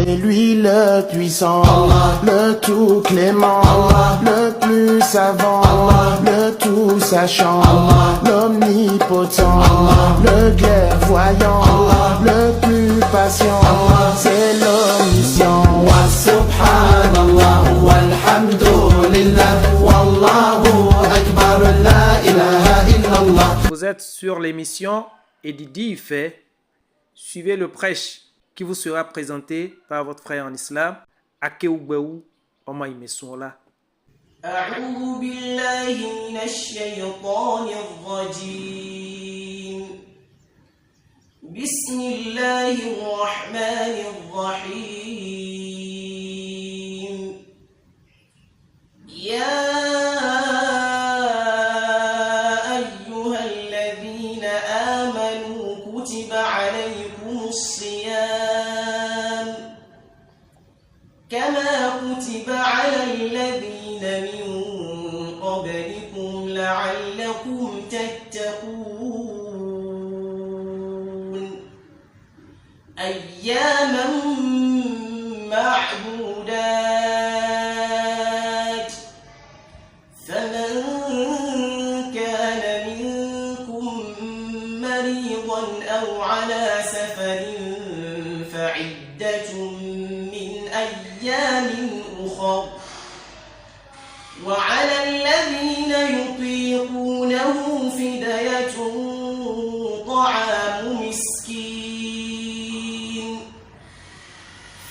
C'est lui le puissant, Allah. Le tout clément, Allah. Le plus savant, Allah. Le tout sachant, Allah. L'omnipotent, Allah. Le clairvoyant, Allah. Le plus patient, Allah. C'est l'omniscient. Wa subhanallah walhamdulillah wallahu akbar la ilaha illallah. Vous êtes sur l'émission Edidi fait. Suivez le prêche qui vous sera présenté par votre frère en islam, Akeoubéou Omaïmesoula. أعوذ بالله من الشيطان الرجيم بسم الله الرحمن الرحيم يا أيها الذين آمنوا كتب عليكم الصيام كما كتب على الذين من قبلكم لعلكم تتقون أياما معدودات فمن كان منكم مريضا أو على سفر فعدة من أيام أخر وعلى الذين يطيقونه فدية طعام مسكين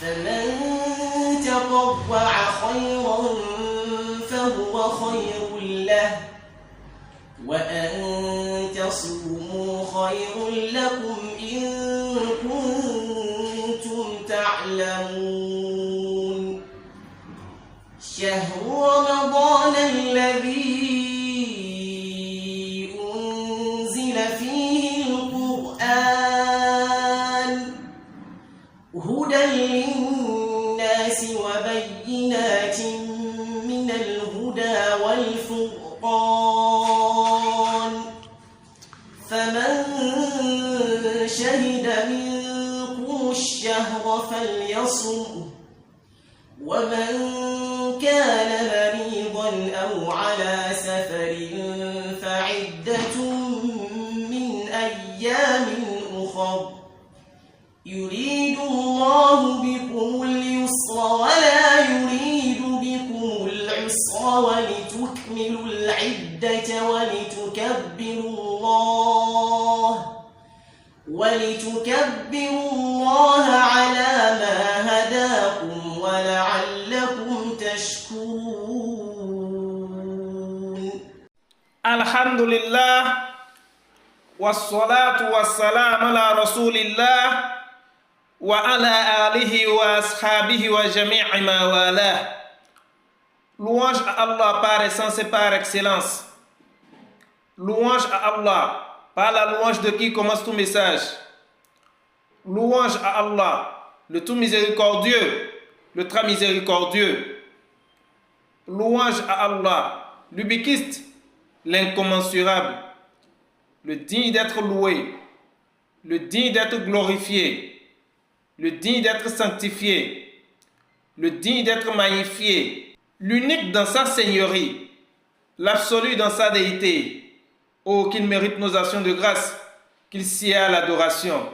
فمن تطوع خيرا فهو خير له وأن تصوموا خير لكم إن كنتم تعلمون شهر رمضان الذي أنزل فيه القرآن هدى للناس وبينات من الهدى والفرقان فمن شهد منكم الشهر فليصمه ومن كان مريضا أو على سفر فعدة من أيام أخر يريد الله بكم اليسر ولا يريد بكم العسر ولتكملوا العدة ولتكبروا الله على ما هداكم ولعلكم تشكرون. الحمد لله والصلاة والسلام على رسول الله وعلى آله وأصحابه وجميع ما والاه. Louange à Allah par essence et par excellence. Louange à Allah par la louange de qui commence tout message. Louange à Allah, le tout miséricordieux, le très miséricordieux. Louange à Allah, l'ubiquiste, l'incommensurable, le digne d'être loué, le digne d'être glorifié, le digne d'être sanctifié, le digne d'être magnifié, l'unique dans sa seigneurie, l'absolu dans sa déité. Oh, qu'il mérite nos actions de grâce, qu'il s'y a l'adoration,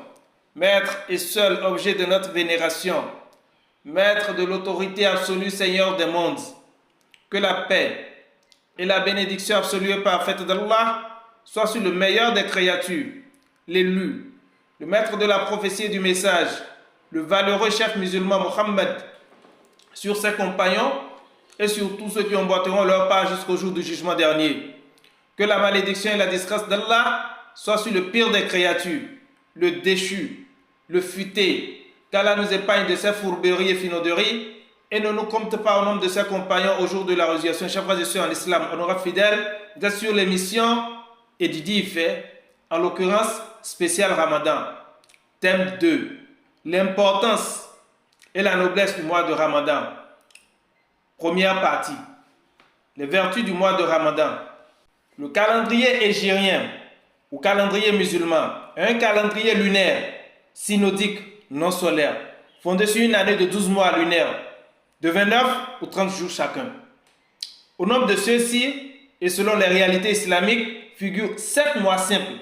maître et seul objet de notre vénération, maître de l'autorité absolue, Seigneur des mondes. Que la paix et la bénédiction absolue et parfaite d'Allah soient sur le meilleur des créatures, l'élu, le maître de la prophétie et du message, le valeureux chef musulman Mohammed, sur ses compagnons et sur tous ceux qui emboîteront leur pas jusqu'au jour du jugement dernier. Que la malédiction et la disgrâce d'Allah soient sur le pire des créatures, le déchu, le futé, qu'Allah nous épargne de ses fourberies et finauderies et ne nous compte pas au nombre de ses compagnons au jour de la résurrection. Chers frères et sœurs en islam, honorables fidèles, vous êtes sur l'émission Edidi fait, en l'occurrence spécial Ramadan. Thème 2, l'importance et la noblesse du mois de Ramadan. Première partie, les vertus du mois de Ramadan. Le calendrier hégirien ou calendrier musulman est un calendrier lunaire, synodique, non solaire, fondés sur une année de 12 mois lunaires, de 29 ou 30 jours chacun. Au nombre de ceux-ci, et selon les réalités islamiques, figurent 7 mois simples,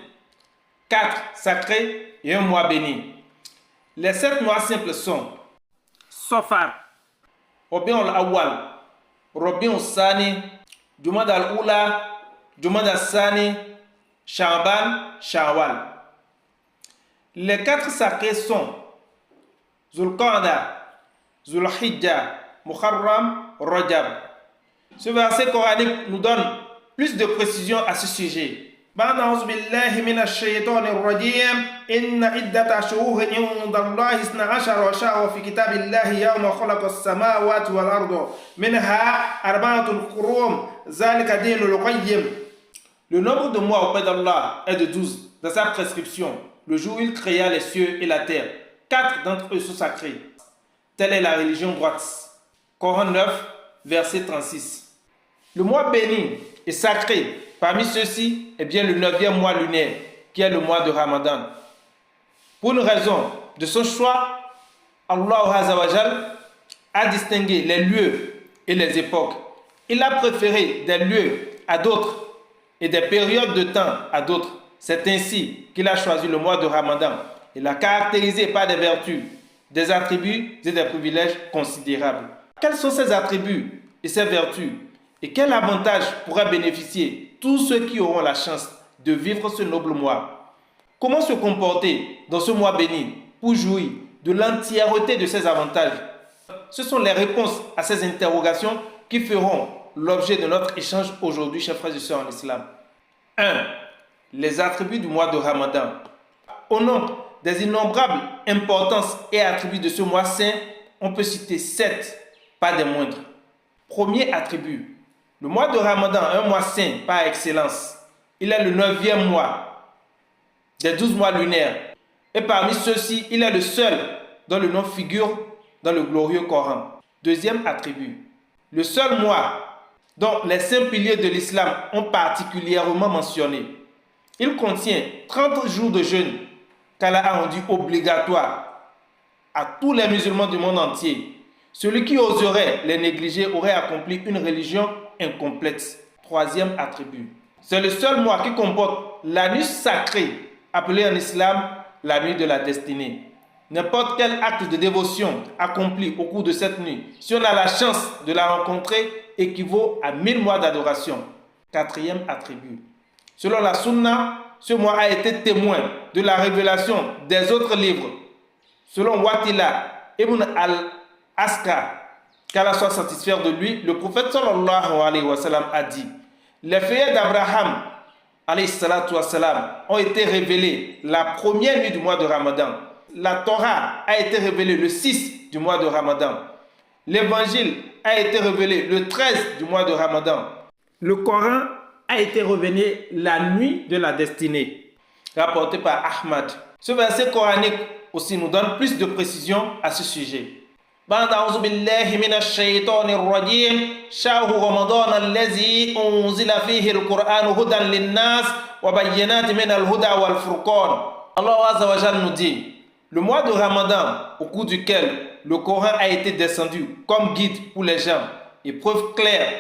4 sacrés et 1 mois béni. Les 7 mois simples sont Safar, Rabiul Awwal, Rabiul Sani, Jumada al-Ula, Jumada al-Sani, Sha'ban, Shawwal. Les 4 sacrés sont Zulqa'da, Zulhijja, Muharram, Rajab. Ce verset coranique nous donne plus de précisions à ce sujet. بعد أعوذ بالله من الشيطان الرجيم إن عدة شهور عند الله 12 شهرا في كتاب الله يوم خلق السماوات والأرض منها 4 حرم ذلك دين القيم. Le nombre de mois auprès d'Allah est de 12 dans sa prescription, le jour où il créa les cieux et la terre. 4 d'entre eux sont sacrés. Telle est la religion droite. Coran 9, verset 36. Le mois béni est sacré. Parmi ceux-ci, est bien le 9e mois lunaire, qui est le mois de Ramadan. Pour une raison de son choix, Allah Azza wa Jal a distingué les lieux et les époques. Il a préféré des lieux à d'autres et des périodes de temps à d'autres. C'est ainsi qu'il a choisi le mois de Ramadan. Il l'a caractérisé par des vertus, des attributs et des privilèges considérables. Quels sont ces attributs et ces vertus? Et quel avantage pourra bénéficier tous ceux qui auront la chance de vivre ce noble mois? Comment se comporter dans ce mois béni pour jouir de l'entièreté de ces avantages? Ce sont les réponses à ces interrogations qui feront l'objet de notre échange aujourd'hui, chers frères et sœurs en islam. 1. Les attributs du mois de Ramadan. Au nom des innombrables importances et attributs de ce mois saint, on peut citer 7, pas des moindres. Premier attribut. Le mois de Ramadan, un mois saint par excellence. Il est le 9e mois des 12 mois lunaires. Et parmi ceux-ci, il est le seul dont le nom figure dans le glorieux Coran. Deuxième attribut. Le seul mois dont les 5 piliers de l'islam ont particulièrement mentionné. Il contient 30 jours de jeûne qu'Allah a rendu obligatoire à tous les musulmans du monde entier. Celui qui oserait les négliger aurait accompli une religion incomplète. Troisième attribut. C'est le seul mois qui comporte la nuit sacrée, appelée en islam la nuit de la destinée. N'importe quel acte de dévotion accompli au cours de cette nuit, si on a la chance de la rencontrer, équivaut à 1000 mois d'adoration. Quatrième attribut. Selon la Sunna, ce mois a été témoin de la révélation des autres livres. Selon Watila ibn al-Aska, qu'Allah soit satisfait de lui, le prophète sallallahu alayhi wa sallam a dit: les feuillets d'Abraham alayhi salatu wa salam ont été révélés la première nuit du mois de Ramadan. La Torah a été révélée le 6 du mois de Ramadan. L'évangile a été révélé le 13 du mois de Ramadan. Le Coran a été révélé la nuit de la destinée, rapporté par Ahmad. Ce verset coranique aussi nous donne plus de précision à ce sujet. بعد أعوذ بالله من الشيطان الرجيم شهر رمضان الذي أنزل فيه القرآن هدى للناس وبينات من الهدى والفرقان. Allah Azza wa Jal nous dit: le mois de Ramadan, au cours duquel le Coran a été descendu comme guide pour les gens et preuve claire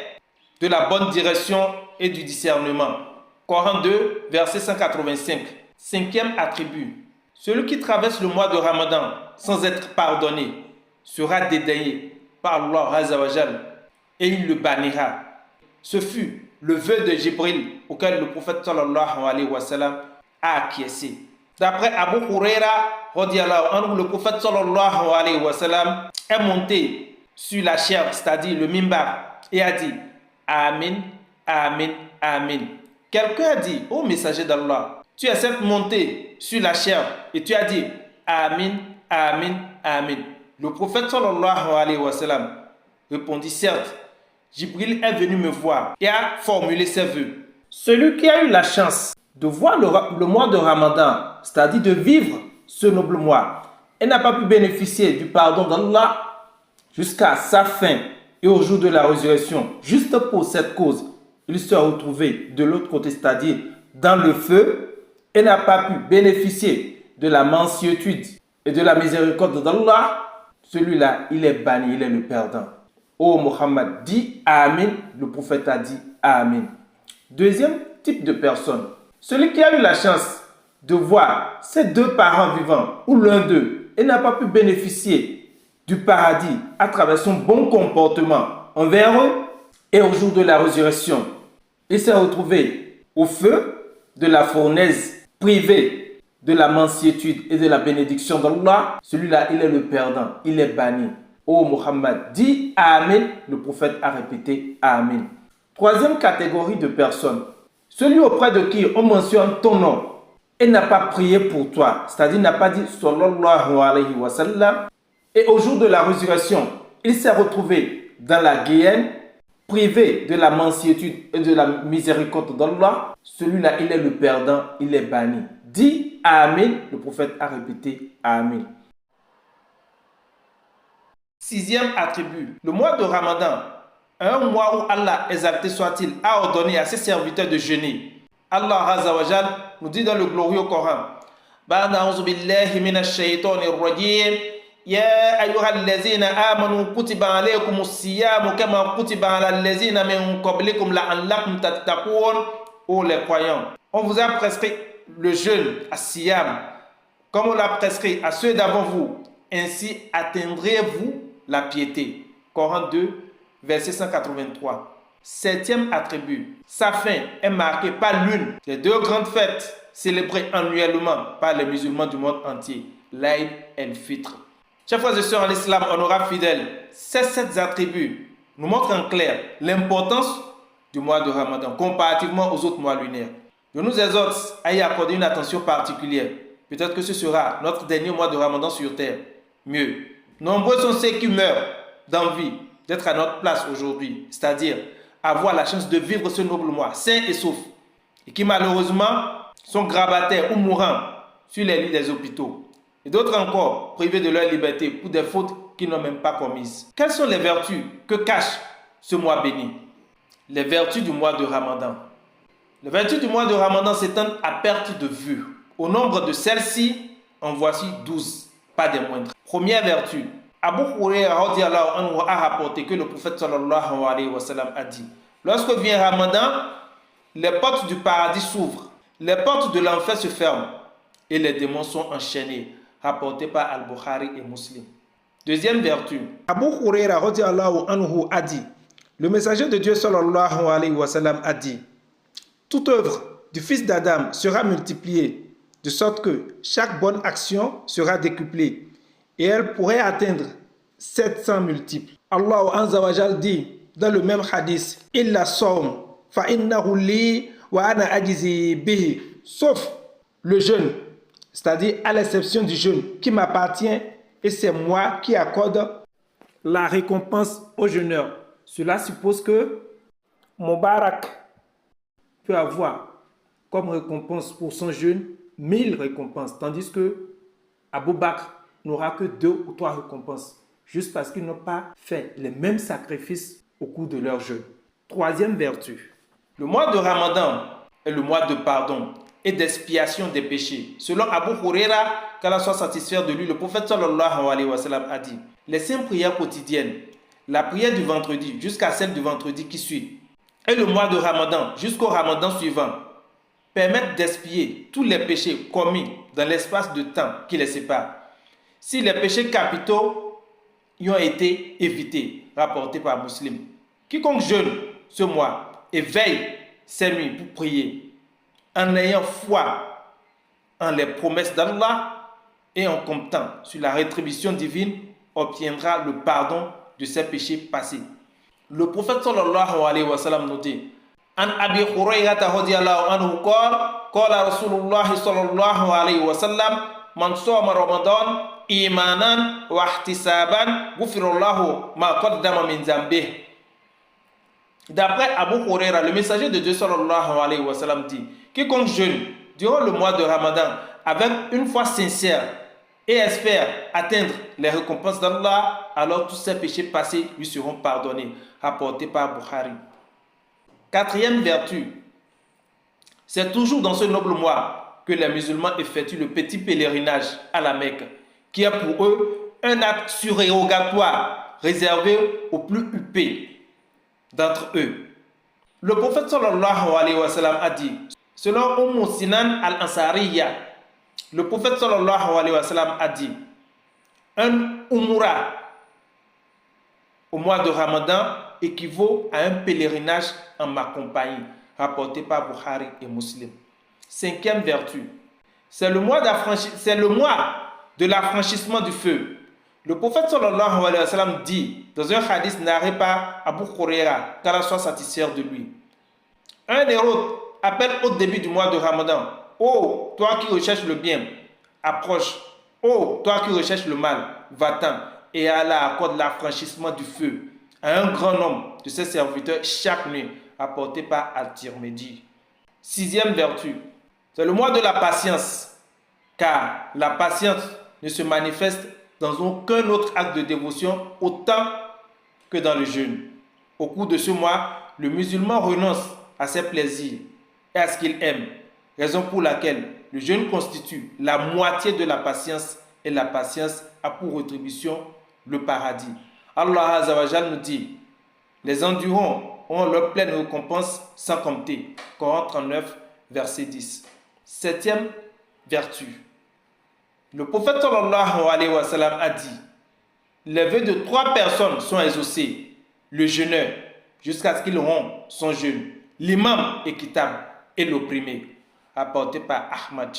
de la bonne direction et du discernement. Coran 2, verset 185. Cinquième attribut. Celui qui traverse le mois de Ramadan sans être pardonné sera dédaigné par Allah Azza wa Jal et il le bannira. Ce fut le vœu de Jibril auquel le prophète sallallahu alayhi wa sallam a acquiescé. D'après Abu Huraira, le prophète sallallahu alayhi wa sallam est monté sur la chair, c'est-à-dire le mimbar, et a dit: Amin, Amin, Amin. Quelqu'un a dit: ô messager d'Allah, tu es certes monté sur la chair et tu as dit Amin, Amin, Amin. Le prophète sallallahu alayhi wa sallam répondit: certes, Jibril est venu me voir et a formulé ses vœux. Celui qui a eu la chance de voir le mois de Ramadan, c'est-à-dire de vivre ce noble mois, et n'a pas pu bénéficier du pardon d'Allah jusqu'à sa fin et au jour de la résurrection, juste pour cette cause, il sera retrouvé de l'autre côté, c'est-à-dire dans le feu, et n'a pas pu bénéficier de la mansuétude et de la miséricorde d'Allah. celui-là, il est banni, il est le perdant. Ô Muhammad, dis Amin, le prophète a dit Amin. Deuxième type de personne, celui qui a eu la chance de voir ses deux parents vivants ou l'un d'eux et n'a pas pu bénéficier du paradis à travers son bon comportement envers eux, et au jour de la résurrection, il s'est retrouvé au feu de la fournaise, privé de la mansuétude et de la bénédiction d'Allah. Celui-là, il est le perdant, il est banni. Ô Muhammad, dis Amen, le prophète a répété Amen. Troisième catégorie de personnes, celui auprès de qui on mentionne ton nom et n'a pas prié pour toi, c'est-à-dire n'a pas dit sallallahu alayhi wa sallam, et au jour de la résurrection, il s'est retrouvé dans la guéhenne, privé de la mansuétude et de la miséricorde d'Allah. Celui-là, il est le perdant, il est banni. Dis Amen, le prophète a répété Amen. Sixième attribut, le mois de Ramadan, un mois où Allah, exalté soit-il, a ordonné à ses serviteurs de jeûner. Allah Azza wa Jal nous dit dans le glorieux Coran, Ba'da'uzu billahi minash shaytanir rajim, Ya ayyuhallazina amanu kutiba alaykumus siyamu kama kutiba alal ladzina min qablikum la'allakum tattaqun. Ô les croyants, on vous a prescrit le jeûne à Siyam, comme on l'a prescrit à ceux d'avant vous, ainsi atteindrez-vous la piété. Coran 2, verset 183. Septième attribut, sa fin est marquée par l'une des deux grandes fêtes célébrées annuellement par les musulmans du monde entier, l'Aïd el-Fitr. Chers frères et sœurs en islam, honorables fidèles, ces sept attributs nous montrent en clair l'importance du mois de Ramadan comparativement aux autres mois lunaires. Je nous exhorte à y accorder une attention particulière. Peut-être que ce sera notre dernier mois de Ramadan sur terre. Mieux, nombreux sont ceux qui meurent d'envie d'être à notre place aujourd'hui, c'est-à-dire avoir la chance de vivre ce noble mois sain et sauf, et qui malheureusement sont grabataires ou mourants sur les lits des hôpitaux. Et d'autres encore privés de leur liberté pour des fautes qu'ils n'ont même pas commises. Quelles sont les vertus que cache ce mois béni? Les vertus du mois de Ramadan. Les vertus du mois de Ramadan s'étendent à perte de vue. Au nombre de celles-ci, en voici 12, pas des moindres. Première vertu, Abu Huraira radiyallahu anhu a rapporté que le prophète sallallahu alayhi wa sallam a dit: lorsque vient Ramadan, les portes du paradis s'ouvrent, les portes de l'enfer se ferment et les démons sont enchaînés. Rapporté par Al-Bukhari et Muslim. Deuxième vertu, Abu Huraira radiyallahu anhu a dit: le messager de Dieu sallallahu alayhi wa sallam a dit: toute œuvre du fils d'Adam sera multipliée, de sorte que chaque bonne action sera décuplée, et elle pourrait atteindre 700 multiples. Allah Azza wa Jal dit dans le même hadith: illa sawm fa innahu li wa ana ajzi bihi, sauf le jeûne, c'est-à-dire à l'exception du jeûne qui m'appartient, et c'est moi qui accorde la récompense aux jeûneurs. Cela suppose que Mubarak peut avoir comme récompense pour son jeûne 1000 récompenses, tandis que Abu Bakr n'aura que 2 ou 3 récompenses, juste parce qu'ils n'ont pas fait les mêmes sacrifices au cours de leur jeûne. Troisième vertu, le mois de Ramadan est le mois de pardon et d'expiation des péchés. Selon Abu Huraira, qu'Allah soit satisfait de lui, le prophète sallallahu alayhi wa sallam a dit: les 5 prières quotidiennes, la prière du vendredi jusqu'à celle du vendredi qui suit, et le mois de Ramadan jusqu'au Ramadan suivant, permettent d'expier tous les péchés commis dans l'espace de temps qui les sépare, si les péchés capitaux y ont été évités. Rapporté par Muslim. Quiconque jeûne ce mois et veille ces nuits pour prier, en ayant foi en les promesses d'Allah et en comptant sur la rétribution divine, obtiendra le pardon de ses péchés passés. Le prophète sallallahu alayhi wa sallam nous dit: An Abi Hurayrata radiyallahu anhu qala Rasulullah sallallahu alayhi wa sallam: man soma Ramadan imanan wa ihtisaban ghufirallahu ma qaddama min dhanbihi. D'après Abu Huraira, le messager de Dieu sallallahu alayhi wa sallam dit: quiconque jeûne durant le mois de Ramadan avec une foi sincère et espère atteindre les récompenses d'Allah, alors tous ses péchés passés lui seront pardonnés. Rapporté par Bukhari. Quatrième vertu, c'est toujours dans ce noble mois que les musulmans effectuent le petit pèlerinage à la Mecque, qui est pour eux un acte surérogatoire réservé aux plus huppés d'entre eux. Le prophète sallallahu alayhi wa sallam a dit, selon Sinan al-Ansariya, le prophète sallallahu alayhi wa sallam a dit, un umra au mois de Ramadan équivaut à un pèlerinage en ma compagnie, rapporté par Bukhari et Muslim. Cinquième vertu, c'est le mois de l'affranchissement du feu. Le prophète sallallahu alayhi wa sallam dit dans un hadith narré par Abu Huraira, qu'Allah soit satisfait de lui. Un des autres appelle au début du mois de Ramadan, ô toi qui recherches le bien, approche. Ô toi qui recherches le mal, va-t'en. Et Allah accorde l'affranchissement du feu à un grand nombre de ses serviteurs chaque nuit, apporté par At-Tirmidhi. Sixième vertu, c'est le mois de la patience, car la patience ne se manifeste dans aucun autre acte de dévotion autant que dans le jeûne. Au cours de ce mois, le musulman renonce à ses plaisirs et à ce qu'il aime, raison pour laquelle le jeûne constitue la moitié de la patience et la patience a pour rétribution le paradis. Allah Azza wa Jal nous dit, les endurants ont leur pleine récompense sans compter. Coran 39, verset 10. Septième vertu. Le prophète sallallahu alayhi wa sallam a dit, les vœux de 3 personnes sont exaucés. Le jeûneur, jusqu'à ce qu'il rompe son jeûne. L'imam équitable et l'opprimé, apporté par Ahmad.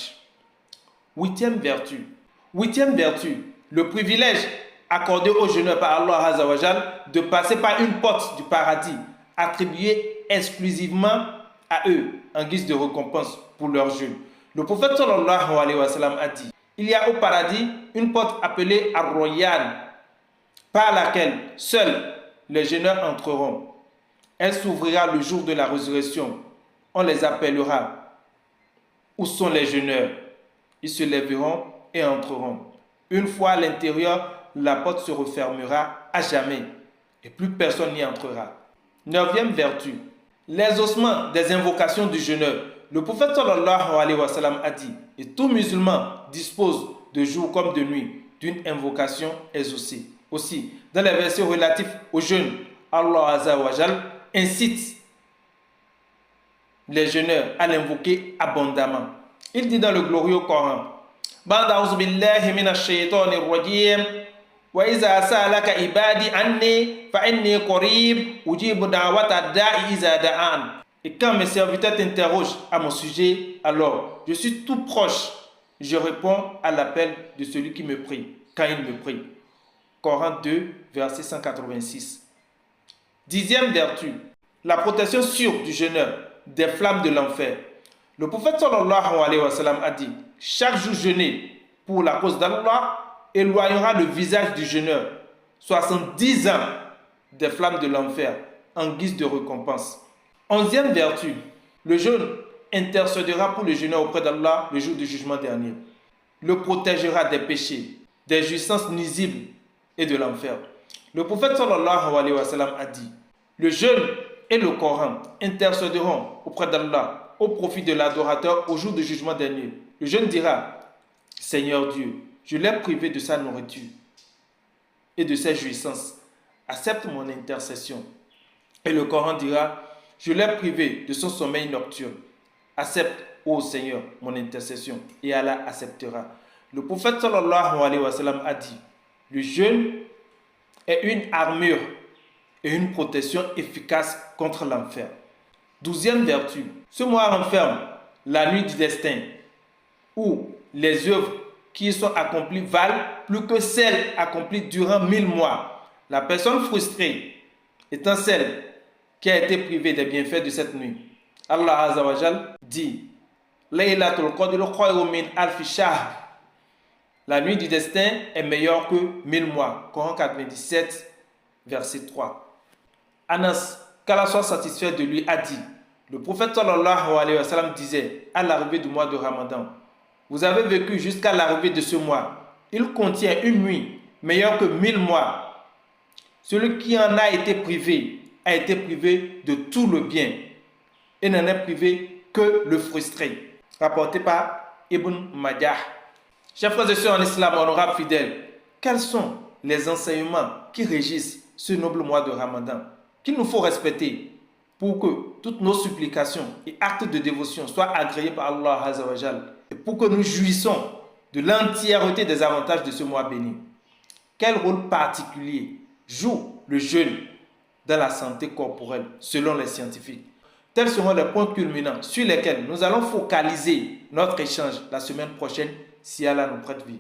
Huitième vertu, le privilège accordé aux jeûneurs par Allah Azza wa Jal de passer par une porte du paradis, attribuée exclusivement à eux en guise de récompense pour leur jeûne. Le prophète sallallahu alayhi wa sallam a dit, il y a au paradis une porte appelée Ar-Royan, par laquelle seuls les jeûneurs entreront. Elle s'ouvrira le jour de la résurrection. On les appellera. Où sont les jeûneurs? Ils se lèveront et entreront. Une fois à l'intérieur, la porte se refermera à jamais et plus personne n'y entrera. Neuvième vertu, l'exaucement des invocations du jeûneur. Le prophète sallallahu alayhi wa sallam a dit, et tout musulman dispose de jour comme de nuit d'une invocation exaucée. Aussi, dans les versets relatifs au jeûne, Allah Azza wa Jal incite les jeûneurs à l'invoquer abondamment. Il dit dans le glorieux Coran, Ba'da a'udhu billahi minash shaitanir rajim, wa iza sa'alaka ibadi anni fa inni qarib ujibu da'wata da'i iza da'an. Et quand mes serviteurs t'interrogent à mon sujet, alors je suis tout proche. Je réponds à l'appel de celui qui me prie, quand il me prie. Coran 2, verset 186. Dixième vertu, la protection sûre du jeûneur des flammes de l'enfer. Le prophète sallallahu alayhi wa sallam a dit, chaque jour jeûné pour la cause d'Allah éloignera le visage du jeûneur 70 ans des flammes de l'enfer en guise de récompense. Onzième vertu, le jeûne intercédera pour le jeûneur auprès d'Allah le jour du jugement dernier. Le protégera des péchés, des jouissances nuisibles et de l'enfer. Le prophète sallallahu alayhi wa sallam a dit, le jeûne et le Coran intercéderont auprès d'Allah au profit de l'adorateur au jour du jugement dernier. Le jeûne dira, Seigneur Dieu, je l'ai privé de sa nourriture et de ses jouissances. Accepte mon intercession. Et le Coran dira, je l'ai privé de son sommeil nocturne. Accepte, ô Seigneur, mon intercession. Et Allah acceptera. Le prophète sallallahu alayhi wa sallam a dit, le jeûne est une armure et une protection efficace contre l'enfer. 12e vertu. Ce mois renferme la nuit du destin, où les œuvres qui y sont accomplies valent plus que celles accomplies durant 1000 mois. La personne frustrée étant celle qui a été privée des bienfaits de cette nuit. Allah Azza wa Jal dit, Laylatul Qadr khayrun min alfi shahr. La nuit du destin est meilleure que 1000 mois. Coran 97, verset 3. Anas, qu'Allah soit satisfait de lui, a dit, le prophète sallallahu alayhi wa sallam disait à l'arrivée du mois de Ramadan, vous avez vécu jusqu'à l'arrivée de ce mois. Il contient une nuit meilleure que 1000 mois. Celui qui en a été privé de tout le bien et n'en est privé que le frustré. Rapporté par Ibn Majah. Chers frères et sœurs en islam, honorables fidèles, quels sont les enseignements qui régissent ce noble mois de Ramadan, qu'il nous faut respecter pour que toutes nos supplications et actes de dévotion soient agréés par Allah Azza wa Jal et pour que nous jouissons de l'entièreté des avantages de ce mois béni. Quel rôle particulier joue le jeûne dans la santé corporelle selon les scientifiques? Tels seront les points culminants sur lesquels nous allons focaliser notre échange la semaine prochaine si Allah nous prête vie.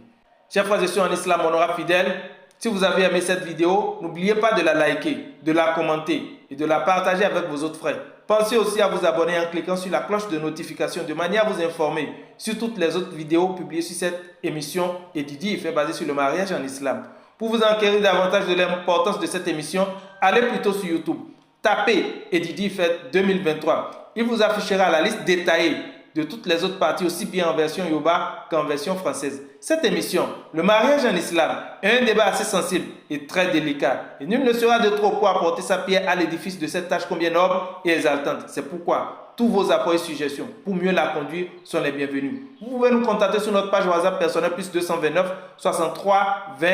Chers frères et sœurs en islam, honorables fidèles, si vous avez aimé cette vidéo, n'oubliez pas de la liker, de la commenter et de la partager avec vos autres frères. Pensez aussi à vous abonner en cliquant sur la cloche de notification de manière à vous informer sur toutes les autres vidéos publiées sur cette émission Edidi Ife basée sur le mariage en islam. Pour vous enquérir davantage de l'importance de cette émission, allez plutôt sur YouTube. Tapez Edidi Ife 2023. Il vous affichera la liste détaillée de toutes les autres parties, aussi bien en version Yoruba qu'en version française. Cette émission, le mariage en islam, est un débat assez sensible et très délicat. Et nul ne sera de trop pour apporter sa pierre à l'édifice de cette tâche combien noble et exaltante. C'est pourquoi tous vos apports et suggestions pour mieux la conduire sont les bienvenus. Vous pouvez nous contacter sur notre page WhatsApp personnelle plus 229 63 20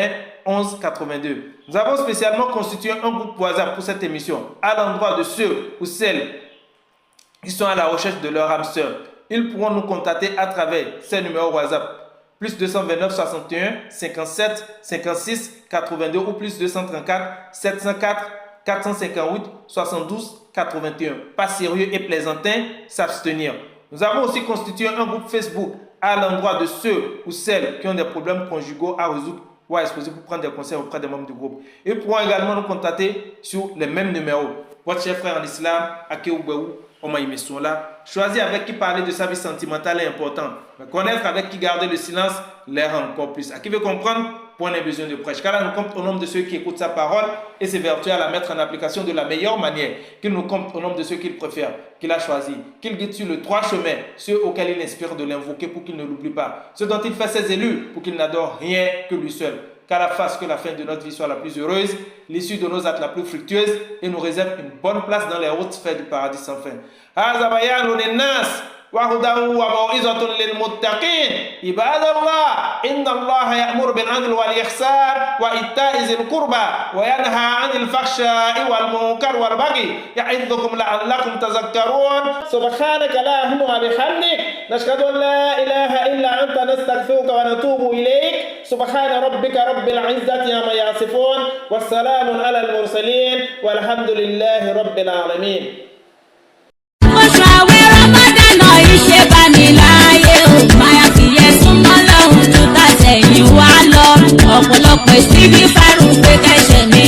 11 82. Nous avons spécialement constitué un groupe WhatsApp pour cette émission à l'endroit de ceux ou celles qui sont à la recherche de leur âme sœur. Ils pourront nous contacter à travers ces numéros WhatsApp plus 229 61 57 56 82 ou plus 234 704 458 72 81. Pas sérieux et plaisantin, s'abstenir. Nous avons aussi constitué un groupe Facebook à l'endroit de ceux ou celles qui ont des problèmes conjugaux à résoudre ou à exposer pour prendre des conseils auprès des membres du groupe. Ils pourront également nous contacter sur les mêmes numéros. Votre cher frère en islam, Akeoubéou, choisir avec qui parler de sa vie sentimentale est important. Mais connaître avec qui garder le silence l'est encore plus. À qui veut comprendre, point n'est besoin de prêche. Car là, nous compte au nombre de ceux qui écoutent sa parole et s'évertuent à la mettre en application de la meilleure manière. Qu'il nous compte au nombre de ceux qu'il préfère, qu'il a choisi. Qu'il guide sur le trois chemins, ceux auxquels il inspire de l'invoquer pour qu'il ne l'oublie pas. Ceux dont il fait ses élus pour qu'il n'adore rien que lui seul. Qu'Allah fasse que la fin de notre vie soit la plus heureuse, l'issue de nos actes la plus fructueuse et nous réserve une bonne place dans les hautes sphères du paradis sans fin. وهدى وموعظة للمتقين عباد الله إن الله يأمر بالعدل والإحسان وإيتاء ذي القربى وينهى عن الفحشاء والمنكر والبغي يعظكم لعلكم تذكرون سبحانك اللهم وبحمدك نشهد أن لا إله إلا أنت نستغفرك ونتوب إليك سبحان ربك رب العزة عما يصفون والسلام على المرسلين والحمد لله رب العالمين. Ṣé bá ní láyé o máa fi ẹ̀sùn mọ́ lọ́hùn tó tàṣẹ̀yìn wá lọ ọ̀pọ̀lọpọ̀ ìsíbí fárùn pé kẹ́sẹ̀ mi.